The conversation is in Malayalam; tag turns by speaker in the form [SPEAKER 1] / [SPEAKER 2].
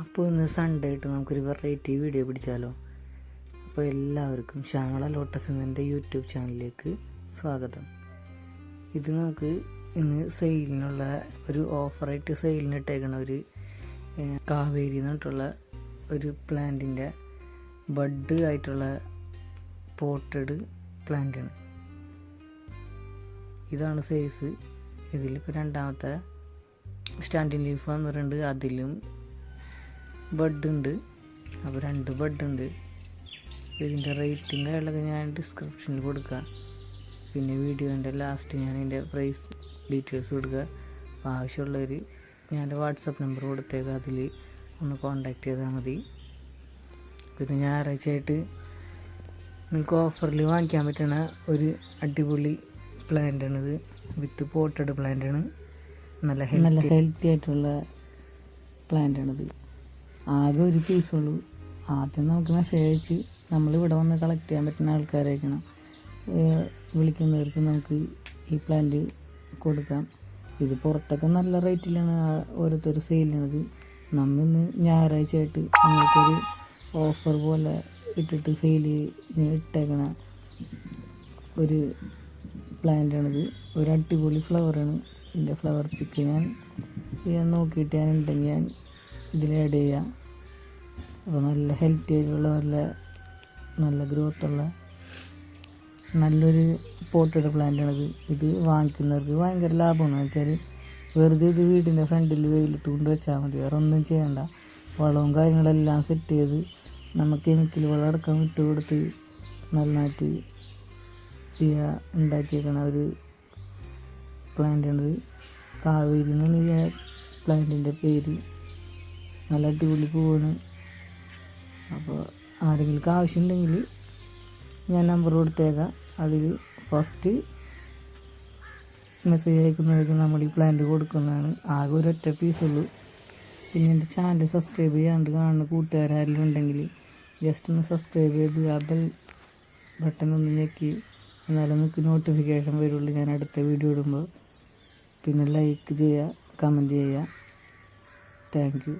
[SPEAKER 1] അപ്പോൾ ഇന്ന് സൺഡേ ആയിട്ട് നമുക്കൊരു വെറൈറ്റി വീഡിയോ പിടിച്ചാലോ. അപ്പോൾ എല്ലാവർക്കും ശ്യാമള ലോട്ടസ് എന്നതിൻ്റെ യൂട്യൂബ് ചാനലിലേക്ക് സ്വാഗതം. ഇത് നമുക്ക് ഇന്ന് സെയിലിനുള്ള ഒരു ഓഫറായിട്ട് സെയിലിന് ഇട്ടേക്കണ ഒരു കാവേരി എന്നിട്ടുള്ള ഒരു പ്ലാന്റിൻ്റെ ബഡ് ആയിട്ടുള്ള പോട്ടഡ് പ്ലാന്റാണ്. ഇതാണ് സൈസ്. ഇതിലിപ്പോൾ രണ്ടാമത്തെ സ്റ്റാൻഡിങ് ലീഫ് എന്ന് പറയുന്നുണ്ട്, അതിലും ബഡ് ഉണ്ട്. അപ്പോൾ 2 ബഡ് ഉണ്ട്. ഇതിൻ്റെ റേറ്റിൻ്റെ ഉള്ളത് ഞാൻ ഡിസ്ക്രിപ്ഷനിൽ കൊടുക്കാം. പിന്നെ വീഡിയോൻ്റെ ലാസ്റ്റ് ഞാൻ അതിൻ്റെ പ്രൈസ് ഡീറ്റെയിൽസ് കൊടുക്കുക. അപ്പോൾ ആവശ്യമുള്ളവർ ഞാൻ വാട്സപ്പ് നമ്പർ കൊടുത്തേക്കാം, അതിൽ ഒന്ന് കോൺടാക്റ്റ് ചെയ്താൽ മതി. പിന്നെ ഞായറാഴ്ചയായിട്ട് നിങ്ങൾക്ക് ഓഫറിൽ വാങ്ങിക്കാൻ പറ്റുന്ന ഒരു അടിപൊളി പ്ലാന്റാണിത്. വിത്ത് പോട്ടഡ് പ്ലാന്റാണ്. നല്ല ഹെൽത്തി ആയിട്ടുള്ള പ്ലാന്റാണിത്. ആകെ ഒരു പീസുള്ളൂ. ആദ്യം നമുക്ക് മെസ്സേജ് അയച്ച് നമ്മളിവിടെ വന്ന് കളക്ട് ചെയ്യാൻ പറ്റുന്ന ആൾക്കാരായിരിക്കണം. വിളിക്കുന്നവർക്ക് നമുക്ക് ഈ പ്ലാന്റ് കൊടുക്കാം. ഇത് പുറത്തൊക്കെ നല്ല റേറ്റിലാണ് ഓരോരുത്തർ സെയിൽ ചെയ്യണത്. നമ്മിന്ന് ഞായറാഴ്ചയായിട്ട് നിങ്ങൾക്കൊരു ഓഫർ പോലെ ഇട്ടിട്ട് സെയിൽ ഇട്ടേക്കണ ഒരു പ്ലാന്റാണിത്. ഒരു അടിപൊളി ഫ്ലവറാണ്. ഇതിൻ്റെ ഫ്ലവർ പിക്ക് ഞാൻ നോക്കിയിട്ട് ഉണ്ടെങ്കിൽ ഞാൻ ഇതിൽ ആഡ് ചെയ്യാം. അപ്പോൾ നല്ല ഹെൽത്തി ആയിട്ടുള്ള നല്ല ഗ്രോത്തുള്ള നല്ലൊരു പോട്ടഡ് പ്ലാന്റാണിത്. ഇത് വാങ്ങിക്കുന്നവർക്ക് ഭയങ്കര ലാഭമാണ്. വെച്ചാൽ വെറുതെ ഇത് വീടിൻ്റെ ഫ്രണ്ടിൽ വെയിലത്ത് കൊണ്ട് വെച്ചാൽ മതി, വേറെ ഒന്നും ചെയ്യണ്ട. വളവും കാര്യങ്ങളെല്ലാം സെറ്റ് ചെയ്ത് നമുക്ക് കെമിക്കൽ വളം അടക്കം ഇട്ട് കൊടുത്ത് നന്നായിട്ട് ഉണ്ടാക്കിയേക്കണ ഒരു പ്ലാന്റാണിത്. കാവേരി എന്നാണ് ഈ പ്ലാന്റിൻ്റെ പേര്. നല്ല അടിപൊളി പൂവാണ്. അപ്പോൾ ആരെങ്കിലും ആവശ്യമുണ്ടെങ്കിൽ ഞാൻ നമ്പർ കൊടുത്തേക്കാം. അതിൽ ഫസ്റ്റ് മെസ്സേജ് അയക്കുന്നവർക്ക് നമ്മൾ ഈ പ്ലാന്റ് കൊടുക്കുന്നതാണ്. ആകെ ഒരൊറ്റ പീസുള്ളൂ. പിന്നെ എൻ്റെ ചാനൽ സബ്സ്ക്രൈബ് ചെയ്യാണ്ട് കാണുന്ന കൂട്ടുകാരെല്ലാം ഉണ്ടെങ്കിൽ ജസ്റ്റ് ഒന്ന് സബ്സ്ക്രൈബ് ചെയ്ത് ആ ബെൽ ബട്ടൺ ഒന്ന് ഞെക്കി, എന്നാലും നമുക്ക് നോട്ടിഫിക്കേഷൻ വരുള്ളൂ ഞാൻ അടുത്ത വീഡിയോ ഇടുമ്പോൾ. പിന്നെ ലൈക്ക് ചെയ്യുക, കമൻറ്റ് ചെയ്യുക. Thank you.